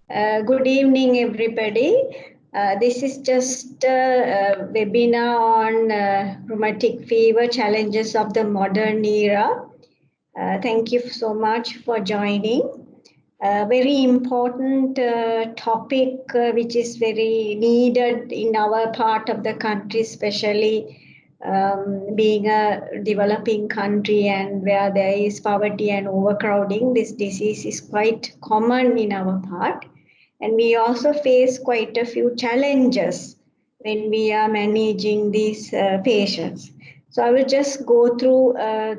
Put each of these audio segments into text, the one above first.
Good evening, everybody. This is just a webinar on rheumatic fever challenges of the modern era. Thank you so much for joining. Very important topic which is very needed in our part of the country, especially being a developing country and where there is poverty and overcrowding. This disease is quite common in our part. And we also face quite a few challenges when we are managing these patients. So I will just go through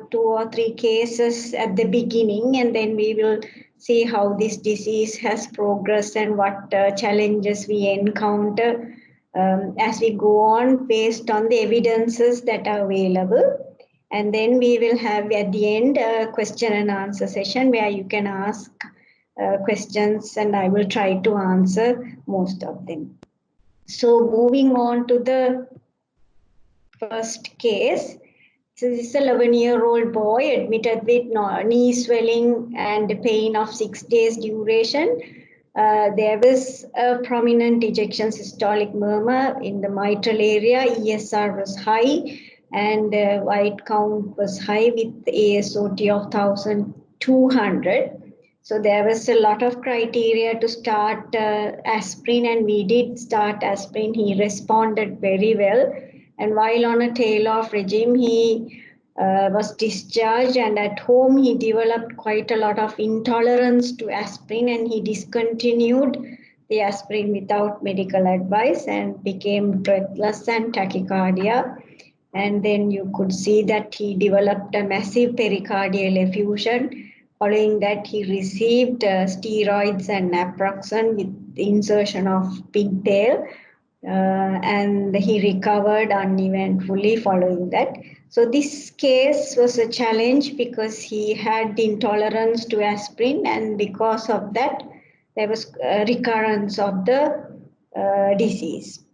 two or three cases at the beginning, and then we will see how this disease has progressed and what challenges we encounter as we go on based on the evidences that are available. And then we will have at the end a question and answer session where you can ask questions and I will try to answer most of them. So moving on to the first case. So this is a 11-year-old boy admitted with knee swelling and pain of 6 days duration. There was a prominent ejection systolic murmur in the mitral area. ESR was high and white count was high with ASOT of 1200. So there was a lot of criteria to start aspirin, and we did start aspirin. He responded very well. And while on a tail off regime, he was discharged, and at home he developed quite a lot of intolerance to aspirin, and he discontinued the aspirin without medical advice and became breathless and tachycardia. And then you could see that he developed a massive pericardial effusion. Following that, he received steroids and naproxen with the insertion of pigtail, and he recovered uneventfully following that. So this case was a challenge because he had intolerance to aspirin, and because of that, there was a recurrence of the disease.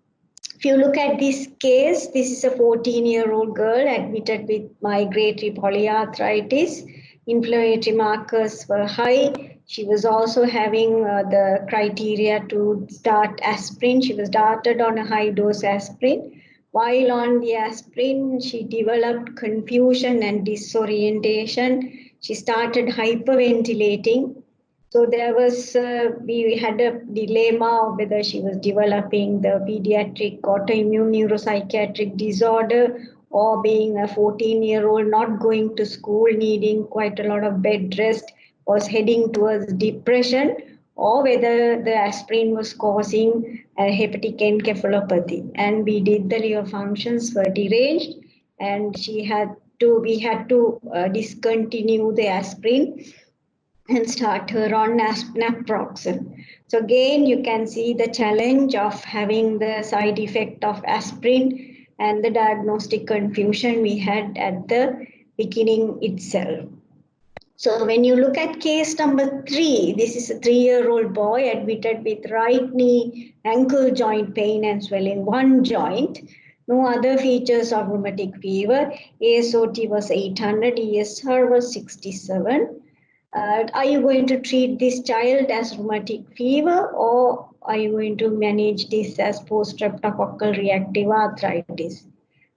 If you look at this case, this is a 14-year-old girl admitted with migratory polyarthritis. Inflammatory markers were high. She was also having the criteria to start aspirin. She was started on a high dose aspirin. While on the aspirin, she developed confusion and disorientation. She started hyperventilating. So there was, we had a dilemma of whether she was developing the pediatric autoimmune neuropsychiatric disorder or being a 14-year-old not going to school, needing quite a lot of bed rest, was heading towards depression, or whether the aspirin was causing a hepatic encephalopathy. And we did the liver functions were deranged, and we had to discontinue the aspirin and start her on naproxen. So again, you can see the challenge of having the side effect of aspirin and the diagnostic confusion we had at the beginning itself. So when you look at case number 3, this is a 3-year-old boy admitted with right knee ankle joint pain and swelling one joint. No other features of rheumatic fever. ASOT was 800, ESR was 67. Are you going to treat this child as rheumatic fever, or are you going to manage this as post-streptococcal reactive arthritis?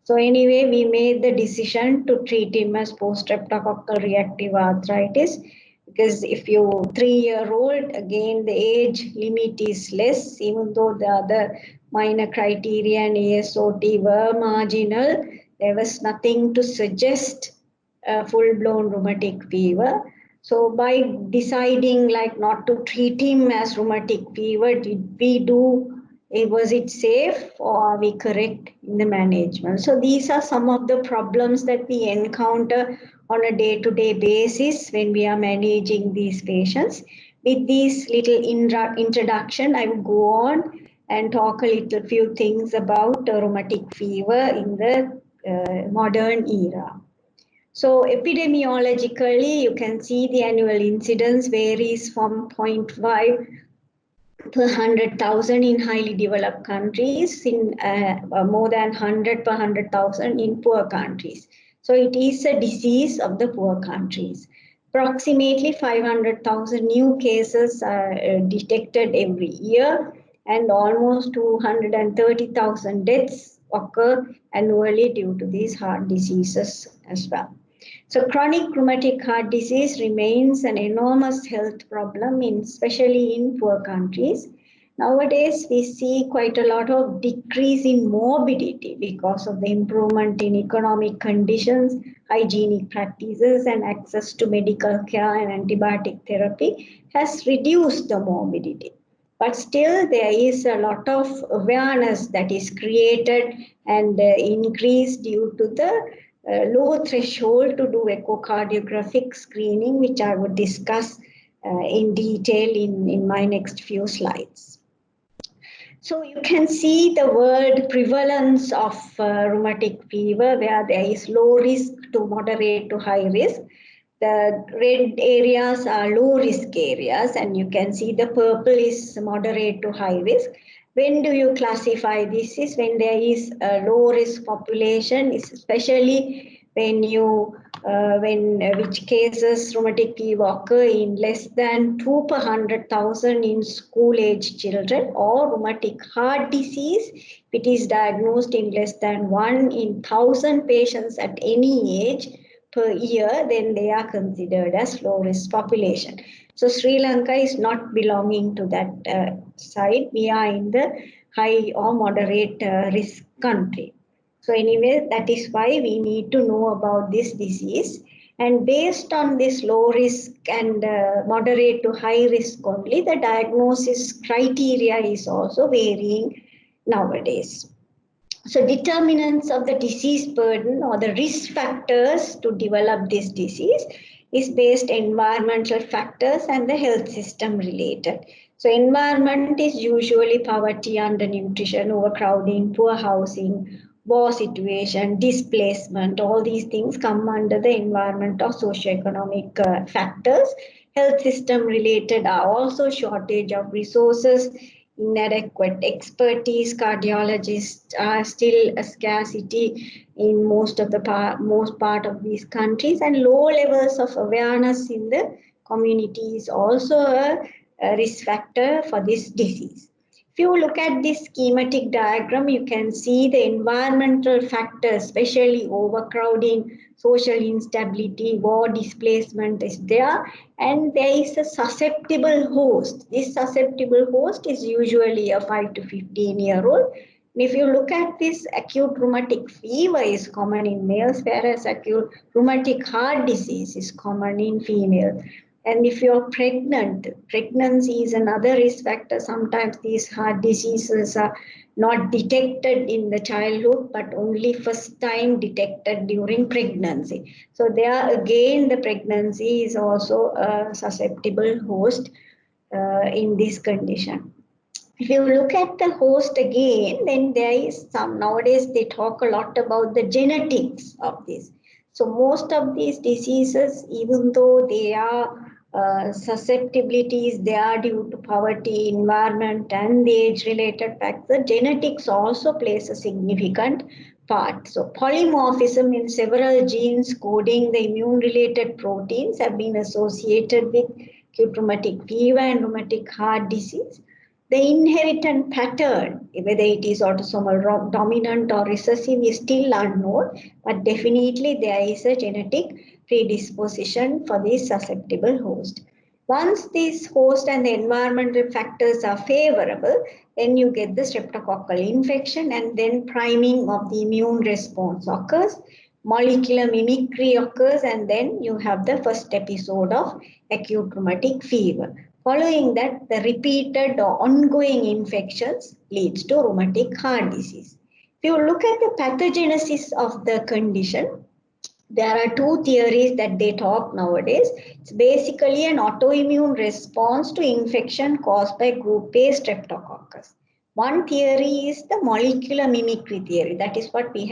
So anyway, we made the decision to treat him as post-streptococcal reactive arthritis, because if you 3-year-old, again the age limit is less, even though the other minor criteria and ASOT were marginal, there was nothing to suggest a full-blown rheumatic fever. So by deciding like not to treat him as rheumatic fever, was it safe, or are we correct in the management? So these are some of the problems that we encounter on a day-to-day basis when we are managing these patients. With this little introduction, I will go on and talk a few things about rheumatic fever in the modern era. So epidemiologically, you can see the annual incidence varies from 0.5 per 100,000 in highly developed countries, in more than 100 per 100,000 in poor countries. So it is a disease of the poor countries. Approximately 500,000 new cases are detected every year, and almost 230,000 deaths occur annually due to these heart diseases as well. So chronic rheumatic heart disease remains an enormous health problem, especially in poor countries. Nowadays, we see quite a lot of decrease in morbidity because of the improvement in economic conditions, hygienic practices, and access to medical care and antibiotic therapy has reduced the morbidity. But still, there is a lot of awareness that is created and increased due to the low threshold to do echocardiographic screening, which I would discuss in detail in my next few slides. So you can see the word prevalence of rheumatic fever, where there is low risk to moderate to high risk. The red areas are low risk areas, and you can see the purple is moderate to high risk. When do you classify this? Is when there is a low risk population, especially when which cases rheumatic fever occur in less than 2 per 100,000 in school age children, or rheumatic heart disease, if it is diagnosed in less than 1 in 1,000 patients at any age per year, then they are considered as low risk population. So Sri Lanka is not belonging to that side. We are in the high or moderate risk country. So anyway, that is why we need to know about this disease. And based on this low risk and moderate to high risk only, the diagnosis criteria is also varying nowadays. So determinants of the disease burden or the risk factors to develop this disease is based environmental factors and the health system related. So environment is usually poverty, undernutrition, overcrowding, poor housing, war situation, displacement. All these things come under the environment or socioeconomic factors. Health system related are also shortage of resources, inadequate expertise. Cardiologists are still a scarcity in most part of these countries, and low levels of awareness in the community is also a risk factor for this disease. If you look at this schematic diagram, you can see the environmental factors, especially overcrowding, social instability, war, displacement is there, and there is a susceptible host. This susceptible host is usually a 5 to 15-year-old. And if you look at this, acute rheumatic fever is common in males, whereas acute rheumatic heart disease is common in females. And if you're pregnant, pregnancy is another risk factor. Sometimes these heart diseases are not detected in the childhood, but only first time detected during pregnancy. So there again, the pregnancy is also a susceptible host in this condition. If you look at the host again, then there is some, nowadays they talk a lot about the genetics of this. So most of these diseases, even though they are susceptibilities, they are due to poverty, environment, and the age-related factor, genetics also plays a significant part. So polymorphism in several genes coding the immune-related proteins have been associated with acute rheumatic fever and rheumatic heart disease. The inheritance pattern, whether it is autosomal dominant or recessive, is still unknown, but definitely there is a genetic predisposition for this susceptible host. Once this host and the environmental factors are favorable, then you get the streptococcal infection, and then priming of the immune response occurs, molecular mimicry occurs, and then you have the first episode of acute rheumatic fever. Following that, the repeated or ongoing infections leads to rheumatic heart disease. If you look at the pathogenesis of the condition, there are two theories that they talk nowadays. It's basically an autoimmune response to infection caused by group A streptococcus. One theory is the molecular mimicry theory. That is what we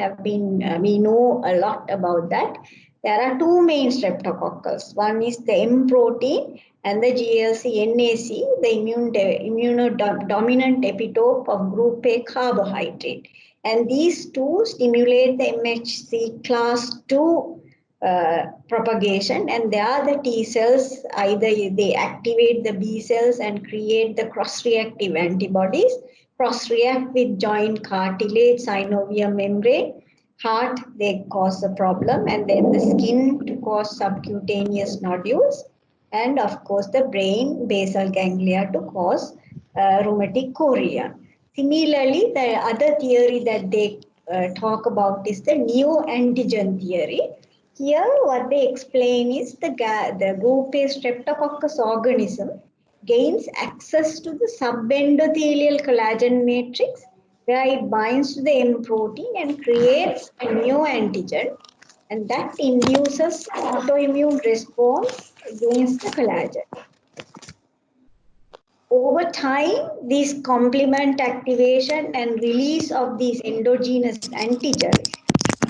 know a lot about that. There are two main streptococcus. One is the M protein and the GLC-NAC, the immunodominant epitope of group A carbohydrate. And these two stimulate the MHC class 2 propagation, and there the T cells either they activate the B cells and create the cross-reactive antibodies, cross-react with joint cartilage, synovial membrane, heart they cause a problem, and then the skin to cause subcutaneous nodules, and of course the brain basal ganglia to cause rheumatic chorea. Similarly, the other theory that they talk about is the neoantigen theory. Here, what they explain is the group A Streptococcus organism gains access to the subendothelial collagen matrix where it binds to the M protein and creates a neoantigen, and that induces autoimmune response against the collagen. Over time, this complement activation and release of these endogenous antigens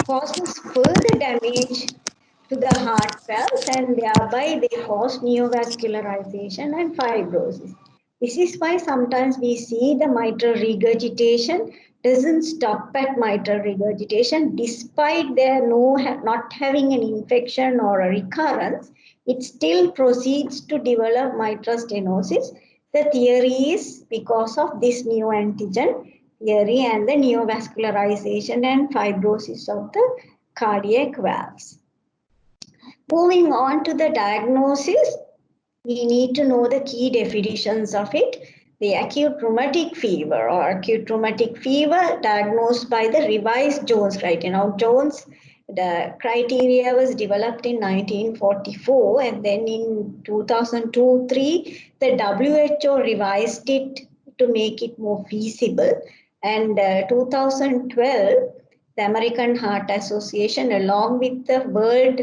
causes further damage to the heart valves, and thereby they cause neovascularization and fibrosis. This is why sometimes we see the mitral regurgitation doesn't stop at mitral regurgitation despite there not having an infection or a recurrence. It still proceeds to develop mitral stenosis. The theory is because of this neoantigen theory and the neovascularization and fibrosis of the cardiac valves. Moving on to the diagnosis, we need to know the key definitions of it. The acute rheumatic fever or acute rheumatic fever diagnosed by the revised Jones criteria. Now, Jones, the criteria was developed in 1944, and then in 2002-3, the WHO revised it to make it more feasible. And 2012, the American Heart Association, along with the World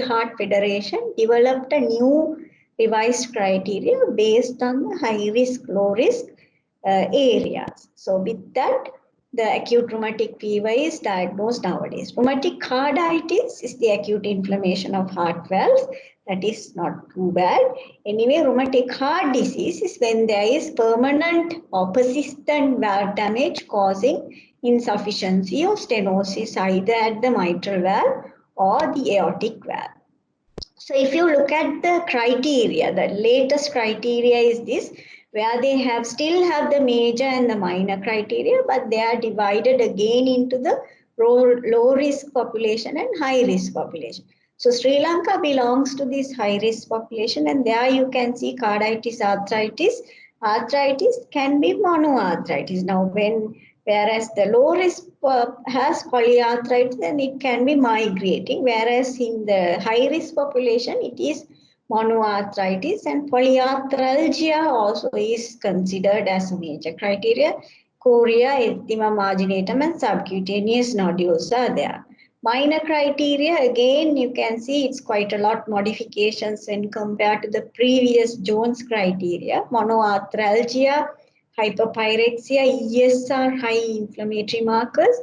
Heart Federation, developed a new revised criteria based on the high risk, low risk areas. So, with that, the acute rheumatic fever is diagnosed nowadays. Rheumatic carditis is the acute inflammation of heart valves. That is not too bad. Anyway, rheumatic heart disease is when there is permanent or persistent valve damage causing insufficiency or stenosis either at the mitral valve or the aortic valve. So if you look at the criteria, the latest criteria is this, where they still have the major and the minor criteria, but they are divided again into the low risk population and high risk population. So Sri Lanka belongs to this high risk population, and there you can see carditis, arthritis. Arthritis can be monoarthritis. Now whereas the low risk has polyarthritis and it can be migrating, whereas in the high risk population it is monoarthritis, and polyarthralgia also is considered as a major criteria. Chorea, erythema marginatum and subcutaneous nodules are there. Minor criteria, again, you can see it's quite a lot modifications when compared to the previous Jones criteria. Monoarthralgia, hyperpyrexia, ESR, high inflammatory markers,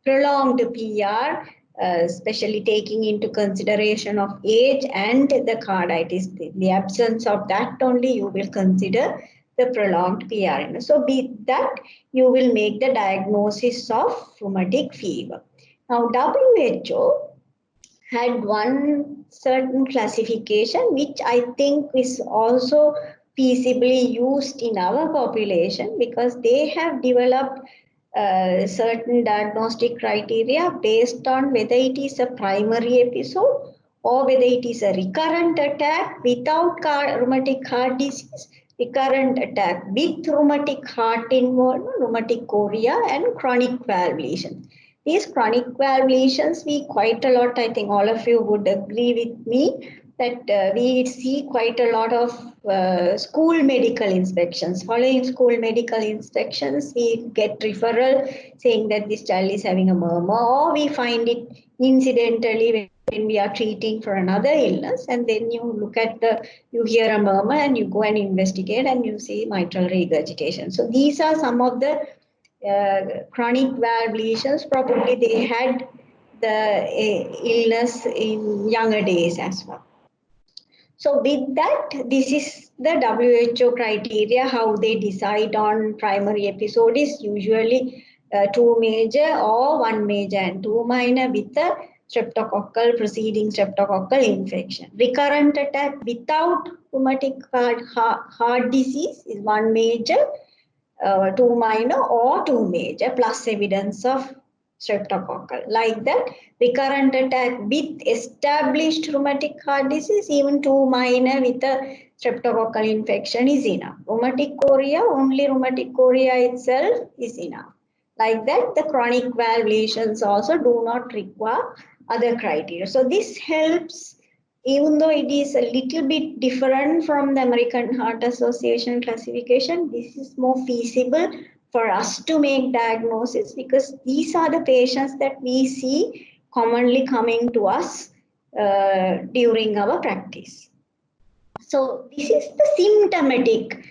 prolonged PR, especially taking into consideration of age and the carditis. The absence of that only you will consider the prolonged PR. So with that, you will make the diagnosis of rheumatic fever. Now, WHO had one certain classification which I think is also feasibly used in our population, because they have developed certain diagnostic criteria based on whether it is a primary episode or whether it is a recurrent attack without rheumatic heart disease, recurrent attack with rheumatic heart involvement, rheumatic chorea, and chronic valve lesions. These chronic valve lesions, we quite a lot, I think all of you would agree with me, that we see quite a lot of school medical inspections. Following school medical inspections, we get referral saying that this child is having a murmur, or we find it incidentally when we are treating for another illness, and then you hear a murmur and you go and investigate and you see mitral regurgitation. So these are some of the chronic valve lesions. Probably they had the illness in younger days as well. So with that, this is the WHO criteria. How they decide on primary episode is usually two major or one major and two minor with a preceding streptococcal infection. Recurrent attack without rheumatic heart disease is one major, two minor or two major, plus evidence of streptococcal. Like that, recurrent attack with established rheumatic heart disease, even two minor with a streptococcal infection is enough. Rheumatic chorea, only rheumatic chorea itself is enough. Like that, the chronic valve lesions also do not require other criteria. So this helps, even though it is a little bit different from the American Heart Association classification, this is more feasible for us to make diagnosis, because these are the patients that we see commonly coming to us during our practice. So this is the symptomatic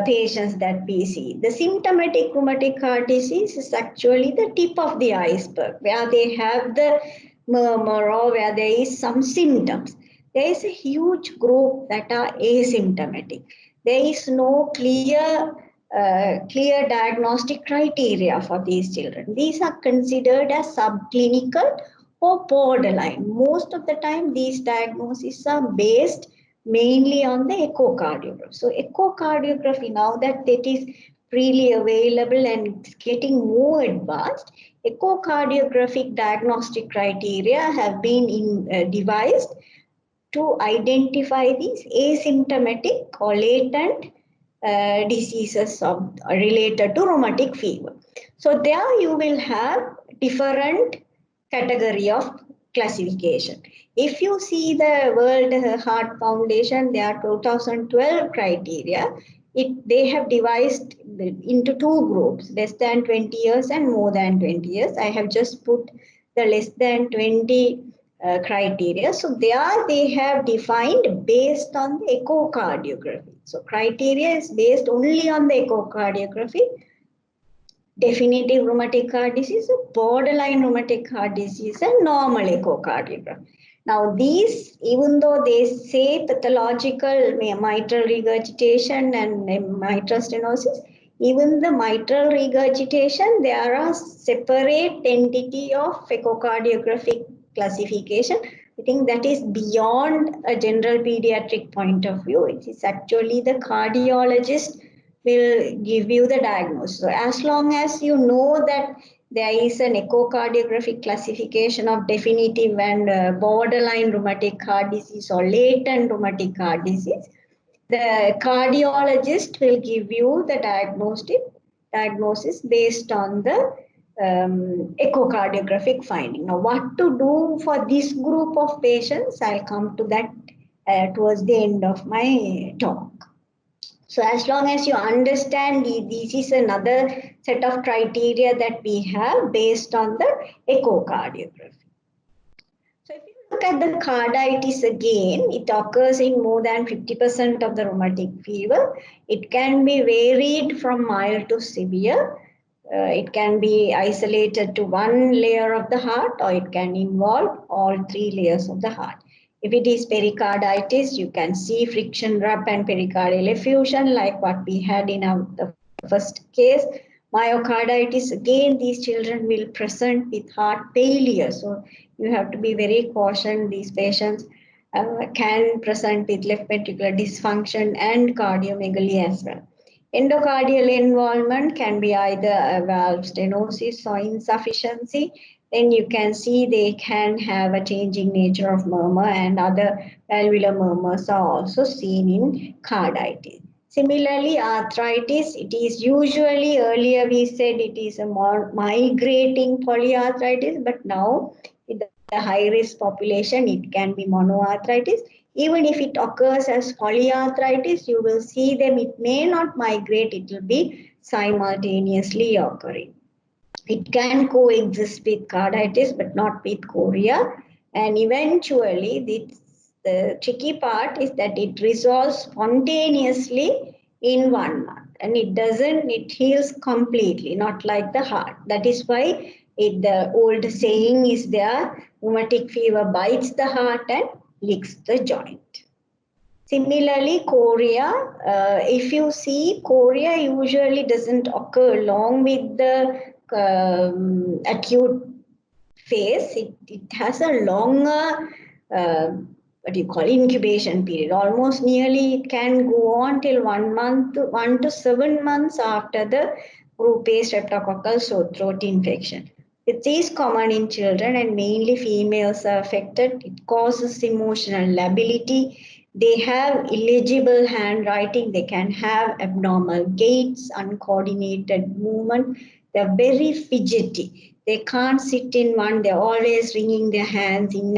patients that we see. The symptomatic rheumatic heart disease is actually the tip of the iceberg, where they have the murmur or where there is some symptoms. There is a huge group that are asymptomatic. There is no clear diagnostic criteria for these children. These are considered as subclinical or borderline. Most of the time, these diagnoses are based mainly on the echocardiography. So echocardiography, now that it is freely available and it's getting more advanced, echocardiographic diagnostic criteria have been devised to identify these asymptomatic or latent diseases related to rheumatic fever. So there you will have different category of classification. If you see the World Heart Foundation, their 2012 criteria, they have devised into two groups, less than 20 years and more than 20 years. I have just put the less than 20 criteria. So there they have defined based on the echocardiography. So criteria is based only on the echocardiography. Definitive rheumatic heart disease, borderline rheumatic heart disease, and normal echocardiogram. Now these, even though they say pathological mitral regurgitation and mitral stenosis, even the mitral regurgitation, there are separate entity of echocardiographic classification. I think that is beyond a general pediatric point of view. It is actually the cardiologist will give you the diagnosis. So as long as you know that there is an echocardiographic classification of definitive and borderline rheumatic heart disease or latent rheumatic heart disease, the cardiologist will give you the diagnosis based on the echocardiographic finding. Now, what to do for this group of patients, I'll come to that towards the end of my talk. So as long as you understand this is another set of criteria that we have based on the echocardiography. So if you look at the carditis again, it occurs in more than 50% of the rheumatic fever. It can be varied from mild to severe. It can be isolated to one layer of the heart, or it can involve all three layers of the heart. If it is pericarditis, you can see friction rub and pericardial effusion like what we had in the first case. Myocarditis, again, these children will present with heart failure. So you have to be very cautious. These patients can present with left ventricular dysfunction and cardiomegaly as well. Endocardial involvement can be either a valve stenosis or insufficiency. Then you can see they can have a changing nature of murmur, and other valvular murmurs are also seen in carditis. Similarly, arthritis, it is usually, earlier we said it is a more migrating polyarthritis, but now with the high-risk population, it can be monoarthritis. Even if it occurs as polyarthritis, you will see them, it may not migrate, it will be simultaneously occurring. It can coexist with carditis, but not with chorea. And eventually, the tricky part is that it resolves spontaneously in 1 month. And it heals completely, not like the heart. That is why the old saying is there, rheumatic fever bites the heart and licks the joint. Similarly, chorea, if you see, chorea usually doesn't occur along with the acute phase, it has a longer incubation period. Almost nearly it can go on till 1 month, 1 to 7 months after the group A streptococcal sore throat infection. It is common in children and mainly females are affected. It causes emotional lability. They have illegible handwriting. They can have abnormal gaits, uncoordinated movement. They're very fidgety. They can't sit in one. They're always wringing their hands in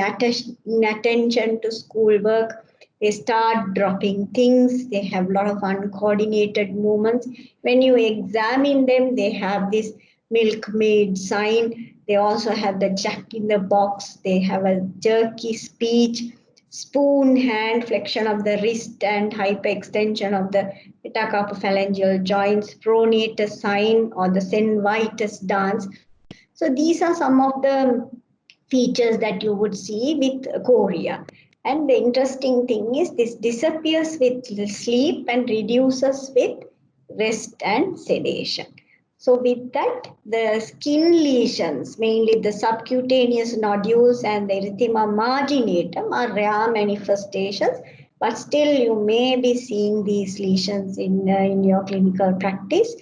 attention to schoolwork. They start dropping things. They have a lot of uncoordinated movements. When you examine them, they have this milkmaid sign. They also have the jack in the box. They have a jerky speech, spoon hand, flexion of the wrist and hyperextension of the metacarpophalangeal joints, pronator sign or the Senvitus dance. So these are some of the features that you would see with chorea. And the interesting thing is this disappears with sleep and reduces with rest and sedation. So with that, the skin lesions, mainly the subcutaneous nodules and the erythema marginatum are rare manifestations, but still you may be seeing these lesions in your clinical practice.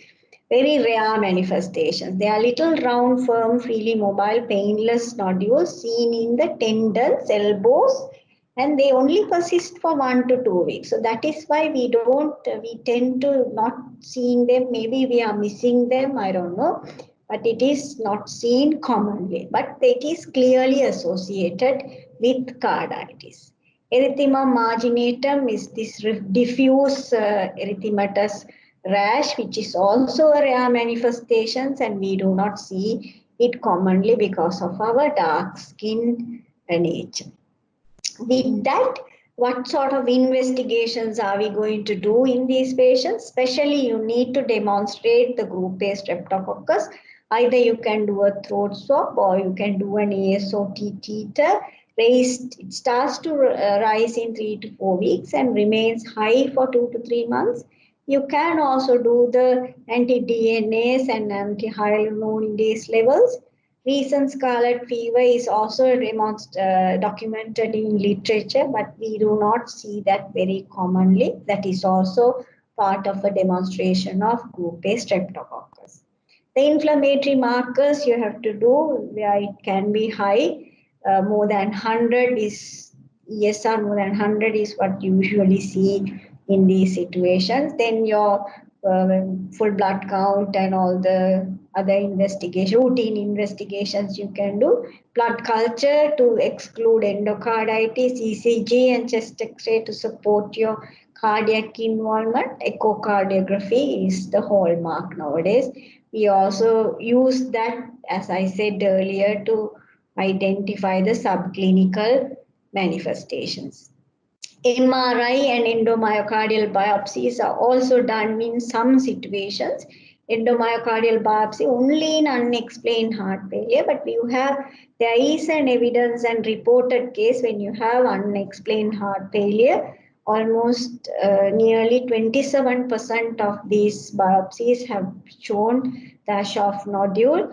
Very rare manifestations. They are little round, firm, freely mobile, painless nodules seen in the tendons, elbows, and they only persist for 1 to 2 weeks. So that is why we tend to not seeing them. Maybe we are missing them, I don't know, but it is not seen commonly. But it is clearly associated with carditis. Erythema marginatum is this diffuse erythematous rash, which is also a rare manifestation, and we do not see it commonly because of our dark skin nature. With that, what sort of investigations are we going to do in these patients? Especially, you need to demonstrate the group A streptococcus. Either you can do a throat swab or you can do an ASOT titer. It starts to rise in 3 to 4 weeks and remains high for 2 to 3 months. You can also do the anti-DNase and anti-hyaluronidase levels. Recent scarlet fever is also documented in literature, but we do not see that very commonly. That is also part of a demonstration of group A streptococcus. The inflammatory markers you have to do, where it can be high, more than 100 is ESR more than 100 is what you usually see in these situations. Then your full blood count and all the other routine investigations you can do. Blood culture to exclude endocarditis, ECG and chest X-ray to support your cardiac involvement. Echocardiography is the hallmark nowadays. We also use that, as I said earlier, to identify the subclinical manifestations. MRI and endomyocardial biopsies are also done in some situations. Endomyocardial biopsy only in unexplained heart failure, but there is an evidence and reported case when you have unexplained heart failure. Almost nearly 27% of these biopsies have shown the Aschoff nodule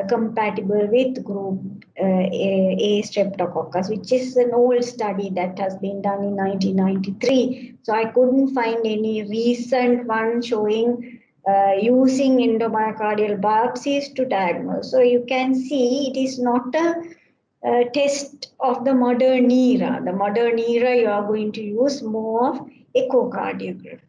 compatible with group A streptococcus, which is an old study that has been done in 1993. So I couldn't find any recent one showing using endomyocardial biopsies to diagnose. So you can see it is not a test of the modern era. The modern era, you are going to use more of echocardiography.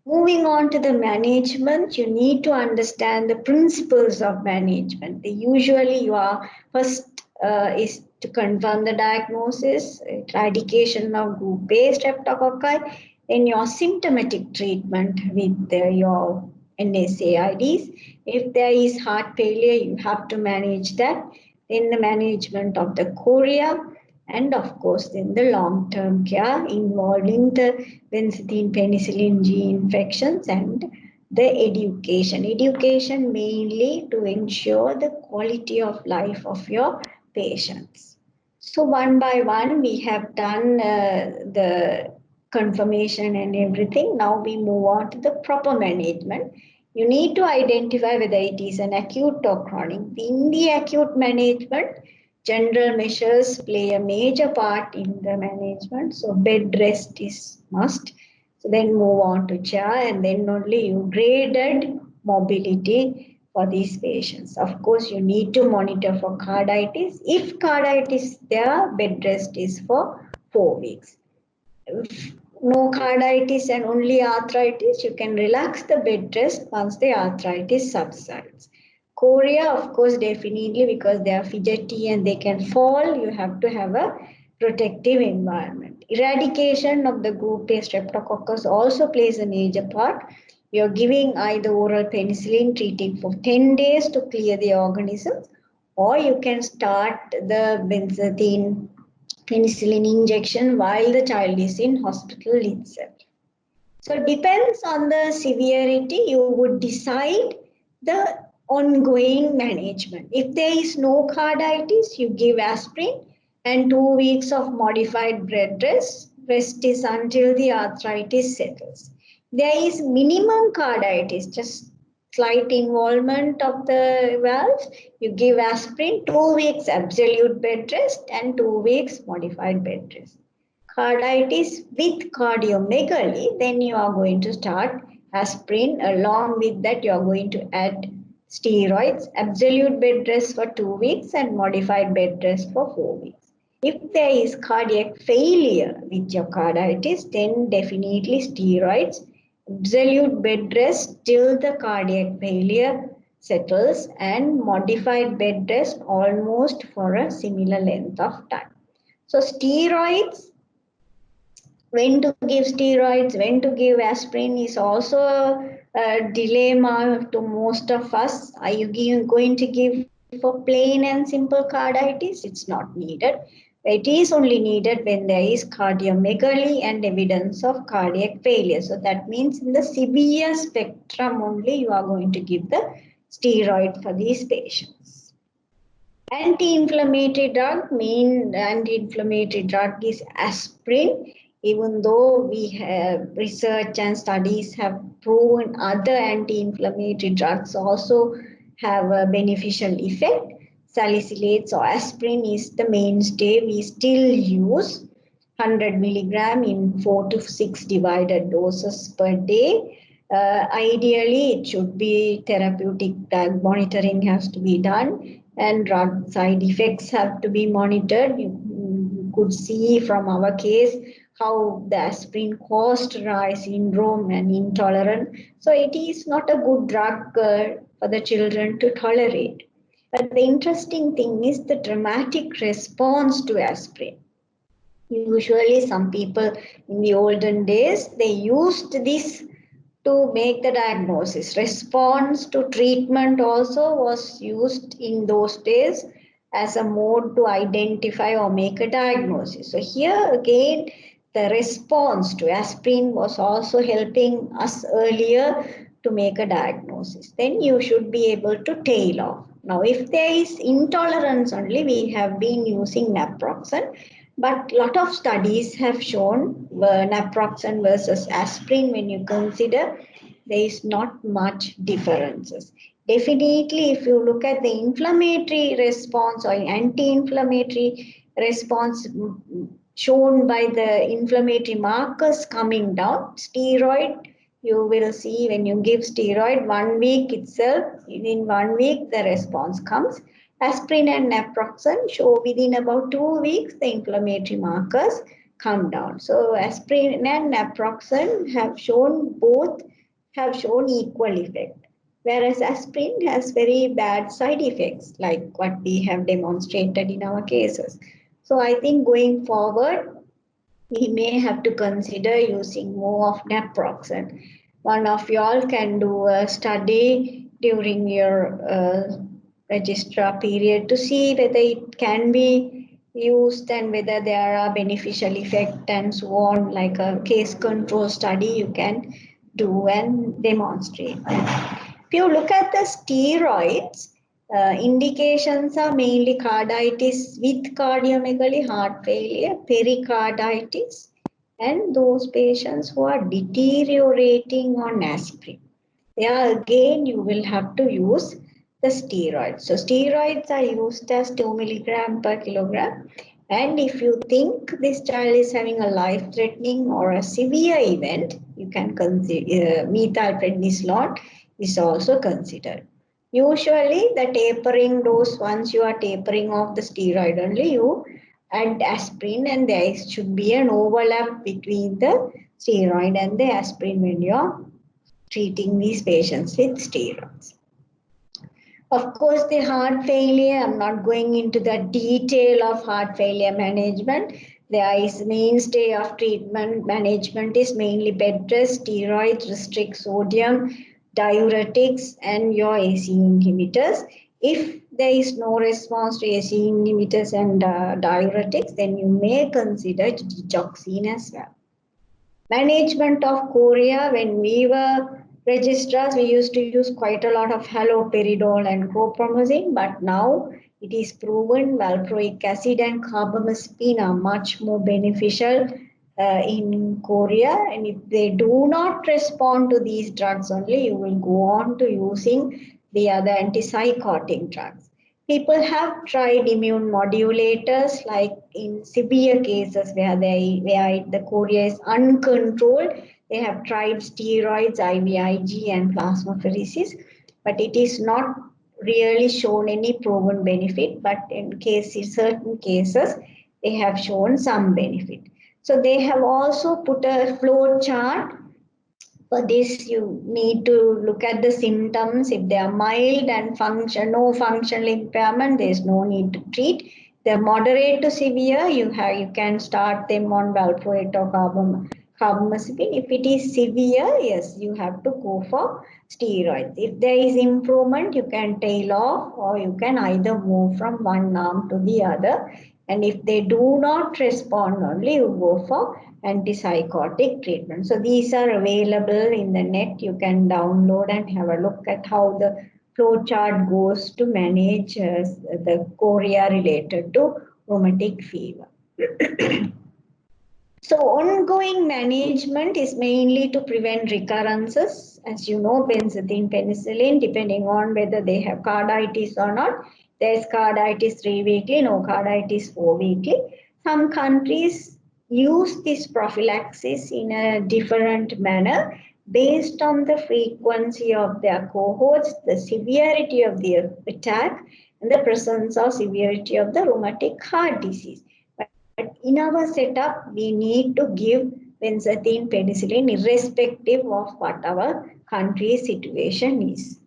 Moving on to the management, you need to understand the principles of management. Usually, you are first is to confirm the diagnosis, eradication of group A streptococci, then your symptomatic treatment with your NSAIDs. If there is heart failure, you have to manage that. Then the management of the chorea, and of course then the long-term care involving the benzethine penicillin G infections and the education mainly to ensure the quality of life of your patients. So one by one we have done the confirmation and everything. Now we move on to the proper management. You need to identify whether it is an acute or chronic. In the acute management, general measures play a major part in the management. So bed rest is must. So then move on to chair, and then only you graded mobility for these patients. Of course, you need to monitor for carditis. If carditis is there, bed rest is for 4 weeks. If no carditis and only arthritis, you can relax the bed rest once the arthritis subsides. Chorea, of course, definitely, because they are fidgety and they can fall, you have to have a protective environment. Eradication of the group A streptococcus also plays a major part. You're giving either oral penicillin, treating for 10 days to clear the organisms, or you can start the benzathine penicillin injection while the child is in hospital itself. So it depends on the severity, you would decide the ongoing management. If there is no carditis, you give aspirin and 2 weeks of modified bed rest. Rest is until the arthritis settles. There is minimum carditis, just slight involvement of the valves. You give aspirin, 2 weeks absolute bed rest and 2 weeks modified bed rest. Carditis with cardiomegaly, then you are going to start aspirin. Along with that, you are going to add steroids, absolute bed rest for 2 weeks and modified bed rest for 4 weeks. If there is cardiac failure with your carditis, then definitely steroids, absolute bed rest till the cardiac failure settles, and modified bed rest almost for a similar length of time. So steroids, when to give steroids, when to give aspirin is also a dilemma to most of us. Are you going to give for plain and simple carditis? It's not needed. It is only needed when there is cardiomegaly and evidence of cardiac failure. So that means in the severe spectrum only you are going to give the steroid for these patients. Anti-inflammatory drug, main anti-inflammatory drug is aspirin. Even though we have research and studies have proven other anti-inflammatory drugs also have a beneficial effect, salicylates or aspirin is the mainstay we still use. 100 milligram in 4 to 6 divided doses per day. Ideally, it should be therapeutic monitoring has to be done, and drug side effects have to be monitored. You could see from our case how the aspirin caused Reye syndrome and intolerance. So it is not a good drug for the children to tolerate. But the interesting thing is the dramatic response to aspirin. Usually some people in the olden days, they used this to make the diagnosis. Response to treatment also was used in those days as a mode to identify or make a diagnosis. So here again, the response to aspirin was also helping us earlier to make a diagnosis. Then you should be able to tail off. Now, if there is intolerance only, we have been using naproxen, but a lot of studies have shown naproxen versus aspirin, when you consider, there is not much differences. Definitely, if you look at the inflammatory response or anti-inflammatory response shown by the inflammatory markers coming down, steroid, you will see when you give steroid 1 week itself, in 1 week the response comes. Aspirin and naproxen show within about 2 weeks the inflammatory markers come down. So aspirin and naproxen have shown equal effect, whereas aspirin has very bad side effects like what we have demonstrated in our cases. So I think going forward, we may have to consider using more of naproxen. One of y'all can do a study during your registrar period to see whether it can be used and whether there are beneficial effect and so on, like a case control study you can do and demonstrate. If you look at the steroids, indications are mainly carditis with cardiomegaly, heart failure, pericarditis, and those patients who are deteriorating on aspirin. yeah, again you will have to use the steroids. So steroids are used as 2 milligram per kilogram. And if you think this child is having a life-threatening or a severe event, you can consider methylprednisolone is also considered. Usually the tapering dose, once you are tapering off the steroid only, you add aspirin and there should be an overlap between the steroid and the aspirin when you are treating these patients with steroids. Of course, the heart failure, I'm not going into the detail of heart failure management. There is mainstay of treatment management is mainly bed rest, steroids, restrict sodium, diuretics, and your ACE inhibitors. If there is no response to ACE inhibitors and diuretics, then you may consider digoxin as well. Management of chorea, when we were registrars, we used to use quite a lot of haloperidol and chlorpromazine, but now it is proven valproic acid and carbamazepine are much more beneficial in chorea. And if they do not respond to these drugs only, you will go on to using the other antipsychotic drugs. People have tried immune modulators, like in severe cases where the chorea is uncontrolled. They have tried steroids, IVIG, and plasmapheresis, but it is not really shown any proven benefit. But in certain cases, they have shown some benefit. So they have also put a flow chart. For this, you need to look at the symptoms. If they are mild and no functional impairment, there is no need to treat. If they are moderate to severe, you can start them on valproate or carbamazepine. If it is severe, yes, you have to go for steroids. If there is improvement, you can tail off or you can either move from one arm to the other. And if they do not respond only, you go for antipsychotic treatment. So these are available in the net. You can download and have a look at how the flow chart goes to manage the chorea related to rheumatic fever. So ongoing management is mainly to prevent recurrences. As you know, benzathine penicillin, depending on whether they have carditis or not. There's carditis 3 weekly, no carditis 4 weekly. Some countries use this prophylaxis in a different manner based on the frequency of their cohorts, the severity of the attack, and the presence or severity of the rheumatic heart disease. But in our setup, we need to give benzathine penicillin irrespective of what our country's situation is.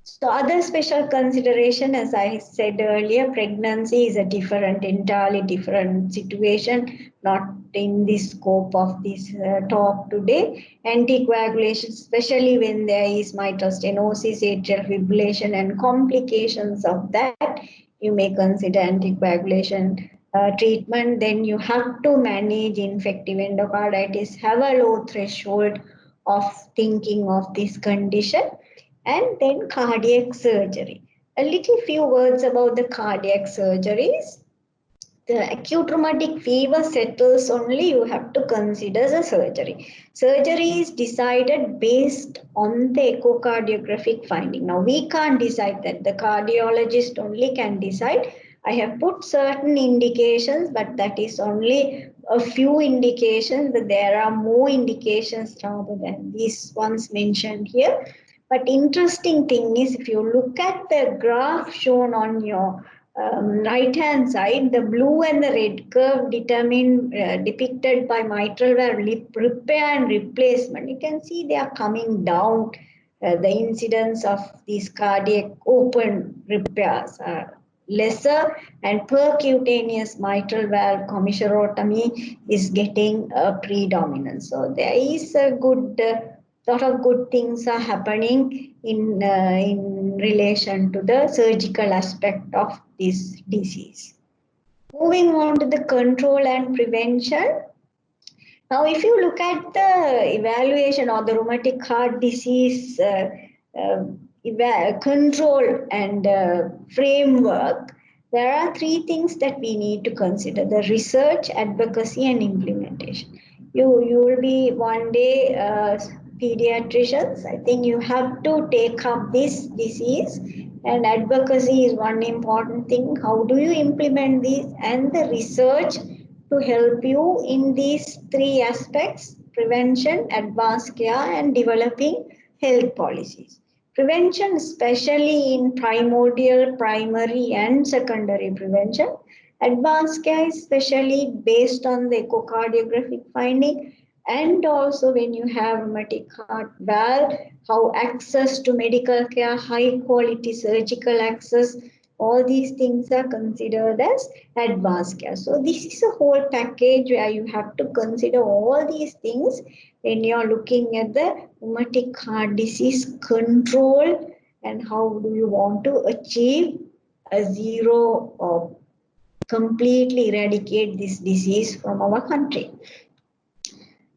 So other special consideration, as I said earlier, pregnancy is a entirely different situation, not in the scope of this talk today. Anticoagulation, especially when there is mitral stenosis, atrial fibrillation, and complications of that, you may consider anticoagulation treatment. Then you have to manage infective endocarditis, have a low threshold of thinking of this condition, and then cardiac surgery. A little few words about the cardiac surgeries. The acute rheumatic fever settles only, you have to consider the surgery. Surgery is decided based on the echocardiographic finding. Now, we can't decide that. The cardiologist only can decide. I have put certain indications, but that is only a few indications. But there are more indications rather than these ones mentioned here. But interesting thing is, if you look at the graph shown on your right hand side, the blue and the red curve depicted by mitral valve repair and replacement. You can see they are coming down. The incidence of these cardiac open repairs are lesser, and percutaneous mitral valve commissurotomy is getting a predominance. So there is a good lot of good things are happening in relation to the surgical aspect of this disease. Moving on to the control and prevention. Now, if you look at the evaluation of the rheumatic heart disease uh, control and framework, there are three things that we need to consider: the research, advocacy, and implementation. You will be one day pediatricians, I think you have to take up this disease, and advocacy is one important thing. How do you implement this and the research to help you in these three aspects: prevention, advanced care, and developing health policies. Prevention, especially in primordial, primary, and secondary prevention. Advanced care, especially based on the echocardiographic finding, and also when you have rheumatic heart valve, how access to medical care, high quality surgical access, all these things are considered as advanced care. So this is a whole package where you have to consider all these things when you are looking at the rheumatic heart disease control, and how do you want to achieve a zero or completely eradicate this disease from our country.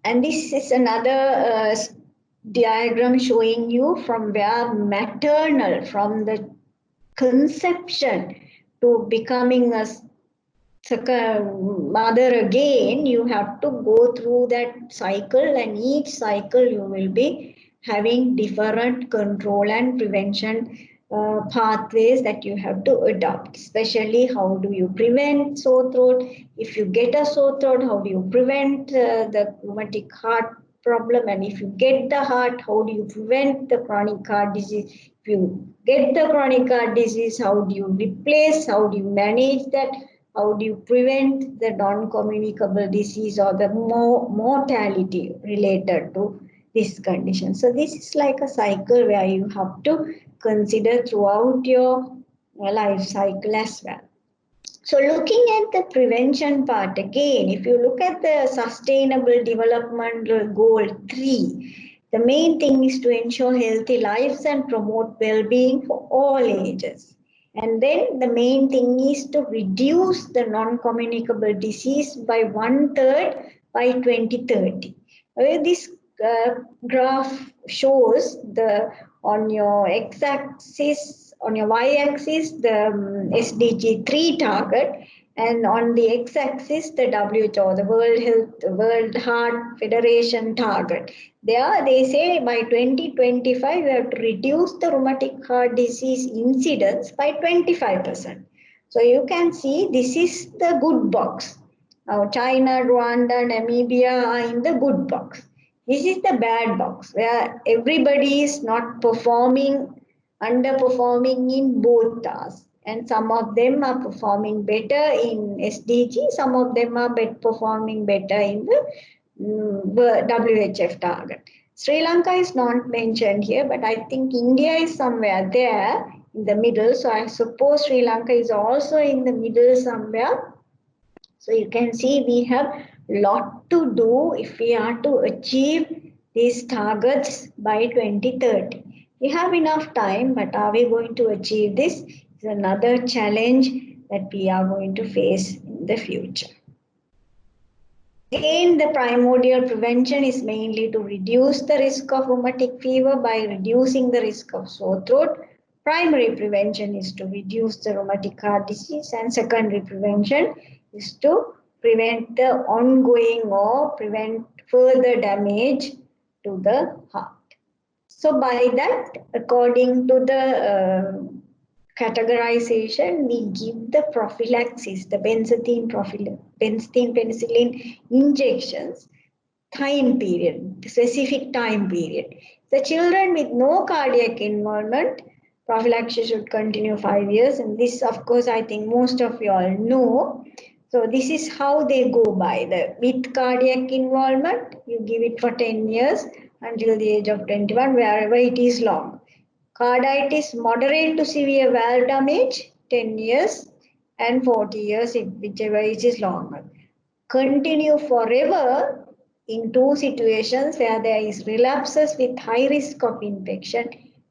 And this is another diagram showing you from where maternal, from the conception to becoming a mother again, you have to go through that cycle, and each cycle you will be having different control and prevention pathways that you have to adopt. Especially, how do you prevent sore throat? If you get a sore throat, how do you prevent the rheumatic heart problem? And if you get the heart, how do you prevent the chronic heart disease? If you get the chronic heart disease, how do you replace? How do you manage that? How do you prevent the non-communicable disease or the mortality related to this condition? So this is like a cycle where you have to consider throughout your life cycle as well. So looking at the prevention part again, if you look at the Sustainable Development Goal 3, the main thing is to ensure healthy lives and promote well-being for all ages. And then the main thing is to reduce the non-communicable disease by 1/3 by 2030. This graph shows the on your x-axis, on your y-axis, the SDG 3 target, and on the x-axis, the WHO, the World Heart Federation target. There, they say by 2025, we have to reduce the rheumatic heart disease incidence by 25%. So you can see this is the good box. Now, China, Rwanda, Namibia are in the good box. This is the bad box where everybody is not performing, underperforming in both tasks. And some of them are performing better in SDG, some of them are performing better in the WHF target. Sri Lanka is not mentioned here, but I think India is somewhere there in the middle. So I suppose Sri Lanka is also in the middle somewhere. So you can see we have a lot to do if we are to achieve these targets by 2030. We have enough time, but are we going to achieve this? It's another challenge that we are going to face in the future. Again, the primordial prevention is mainly to reduce the risk of rheumatic fever by reducing the risk of sore throat. Primary prevention is to reduce the rheumatic heart disease, and secondary prevention is to prevent the ongoing or prevent further damage to the heart. So by that, according to the categorization, we give the prophylaxis, the benzathine penicillin injections, time period, specific time period. The children with no cardiac involvement, prophylaxis should continue 5 years. And this, of course, I think most of you all know. So this is how they go by. With cardiac involvement, you give it for 10 years until the age of 21, wherever it is long. Carditis, moderate to severe valve damage, 10 years, and 40 years, whichever age is longer. Continue forever in two situations where there is relapses with high risk of infection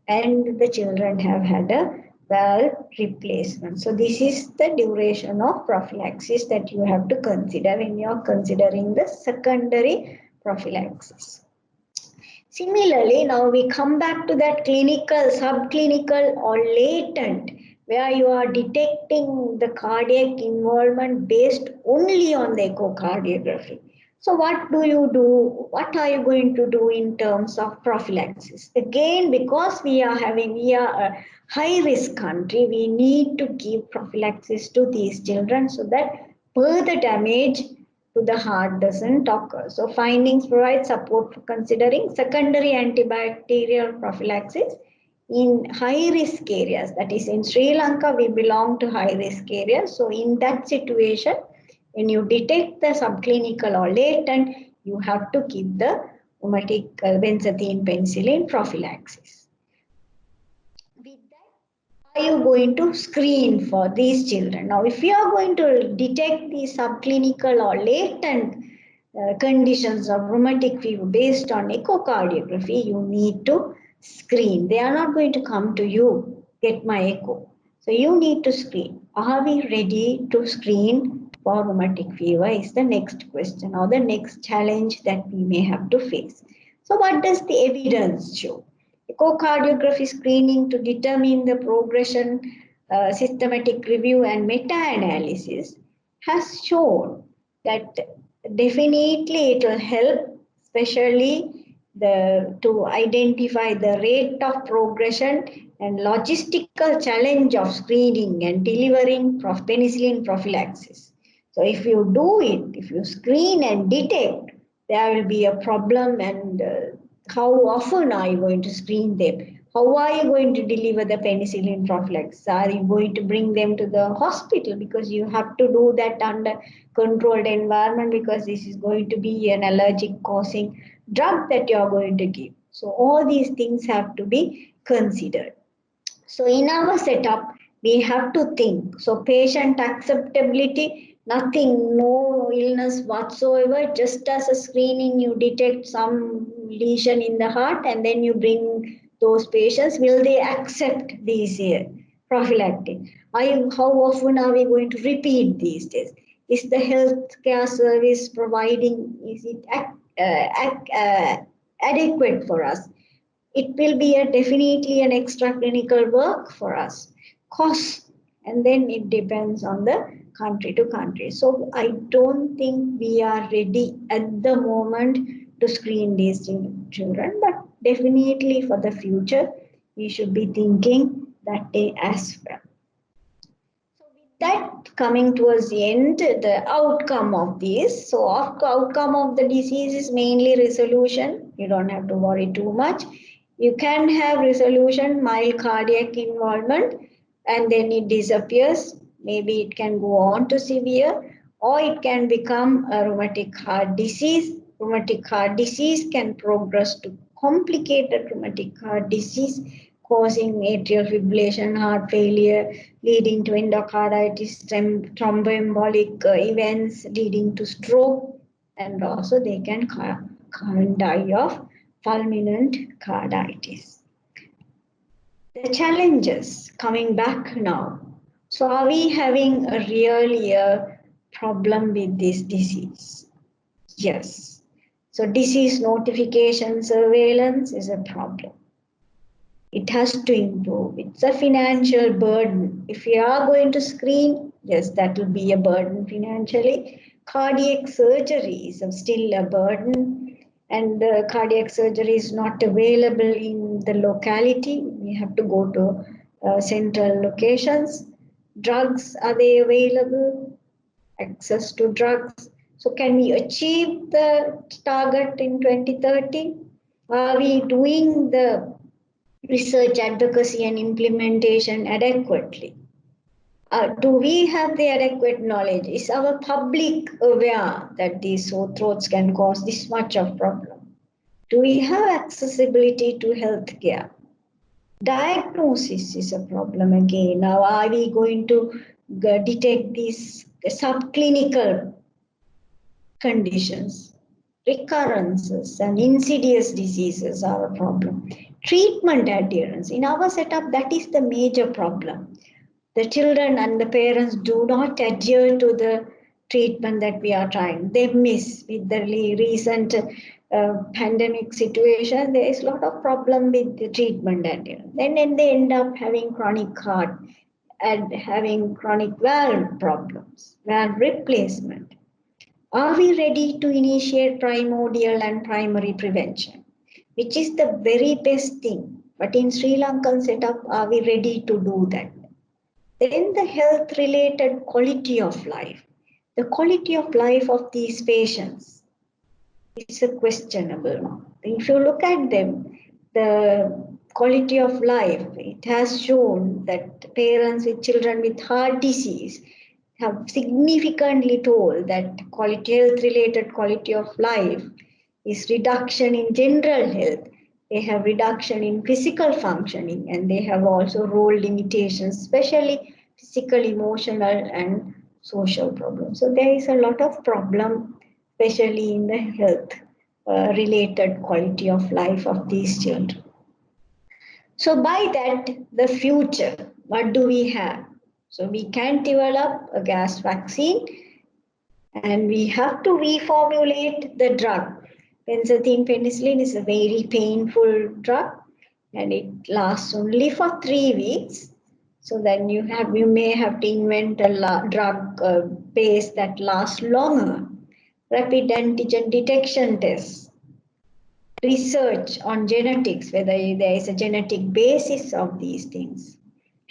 and the children have had a valve replacement. So this is the duration of prophylaxis that you have to consider when you are considering the secondary prophylaxis. Similarly, now we come back to that clinical, subclinical or latent, where you are detecting the cardiac involvement based only on the echocardiography. So what do you do? What are you going to do in terms of prophylaxis? Again, because we are a high risk country, we need to give prophylaxis to these children so that further damage to the heart doesn't occur. So findings provide support for considering secondary antibacterial prophylaxis in high risk areas. That is, in Sri Lanka, we belong to high risk areas. So in that situation, when you detect the subclinical or latent, you have to keep the rheumatic benzathine penicillin prophylaxis. With that, are you going to screen for these children? Now, if you are going to detect the subclinical or latent conditions of rheumatic fever based on echocardiography, you need to screen. They are not going to come to you, get my echo. So you need to screen. Are we ready to screen for rheumatic fever is the next question or the next challenge that we may have to face. So what does the evidence show? Echocardiography screening to determine the progression, systematic review and meta-analysis has shown that definitely it will help, especially to identify the rate of progression and logistical challenge of screening and delivering penicillin prophylaxis. So if you do it, if you screen and detect, there will be a problem, and how often are you going to screen them? How are you going to deliver the penicillin prophylaxis? Are you going to bring them to the hospital? Because you have to do that under controlled environment, because this is going to be an allergic causing drug that you are going to give. So all these things have to be considered. So in our setup, we have to think. So patient acceptability, nothing, no illness whatsoever. Just as a screening, you detect some lesion in the heart and then you bring those patients. Will they accept these prophylactic? How often are we going to repeat these tests? Is the healthcare service providing, is it adequate for us? It will be definitely an extra clinical work for us. Cost, and then it depends on the country to country. So I don't think we are ready at the moment to screen these children, but definitely for the future, we should be thinking that day as well. That coming towards the end, the outcome of this. So outcome of the disease is mainly resolution. You don't have to worry too much. You can have resolution, mild cardiac involvement, and then it disappears. Maybe it can go on to severe, or it can become a rheumatic heart disease. Rheumatic heart disease can progress to complicated rheumatic heart disease, causing atrial fibrillation, heart failure, leading to endocarditis, thromboembolic events, leading to stroke, and also they can die of fulminant carditis. The challenges coming back now. So are we having a really a problem with this disease? Yes. So disease notification surveillance is a problem. It has to improve. It's a financial burden. If you are going to screen, yes, that will be a burden financially. Cardiac surgery is still a burden, and cardiac surgery is not available in the locality. We have to go to central locations. Drugs, are they available? Access to drugs. So can we achieve the target in 2030? Are we doing the research, advocacy, and implementation adequately? Do we have the adequate knowledge? Is our public aware that these sore throats can cause this much of problem? Do we have accessibility to healthcare? Diagnosis is a problem again. Now, are we going to detect these subclinical conditions? Recurrences and insidious diseases are a problem. Treatment adherence. In our setup, that is the major problem. The children and the parents do not adhere to the treatment that we are trying. They miss. With the recent pandemic situation, there is a lot of problem with the treatment adherence. Then they end up having chronic heart and having chronic valve problems, valve replacement. Are we ready to initiate primordial and primary prevention, which is the very best thing? But in Sri Lankan setup, are we ready to do that? Then the health related quality of life. The quality of life of these patients is a questionable. If you look at them, the quality of life, it has shown that parents with children with heart disease have significantly told that quality health related quality of life is reduction in general health. They have reduction in physical functioning and they have also role limitations, especially physical, emotional and social problems. So there is a lot of problem, especially in the health related quality of life of these children. So by that, the future, what do we have? So we can develop a gas vaccine and we have to reformulate the drug. Benzathine penicillin is a very painful drug and it lasts only for 3 weeks. So then you may have to invent a drug base that lasts longer. Rapid antigen detection tests, research on genetics, whether there is a genetic basis of these things.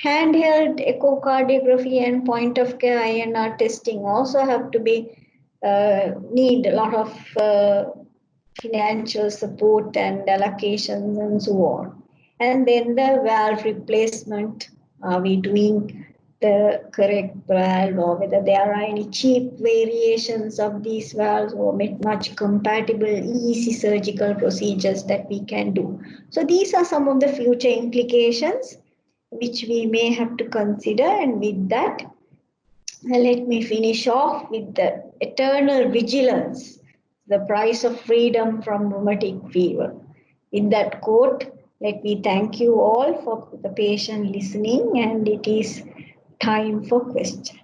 Handheld echocardiography and point of care INR testing also have to be need a lot of financial support and allocations and so on. And then the valve replacement, are we doing the correct valve or whether there are any cheap variations of these valves or much compatible easy surgical procedures that we can do. So these are some of the future implications which we may have to consider, and with that let me finish off with the eternal vigilance, the price of freedom from rheumatic fever. In that quote, let me thank you all for the patient listening, and it is time for questions.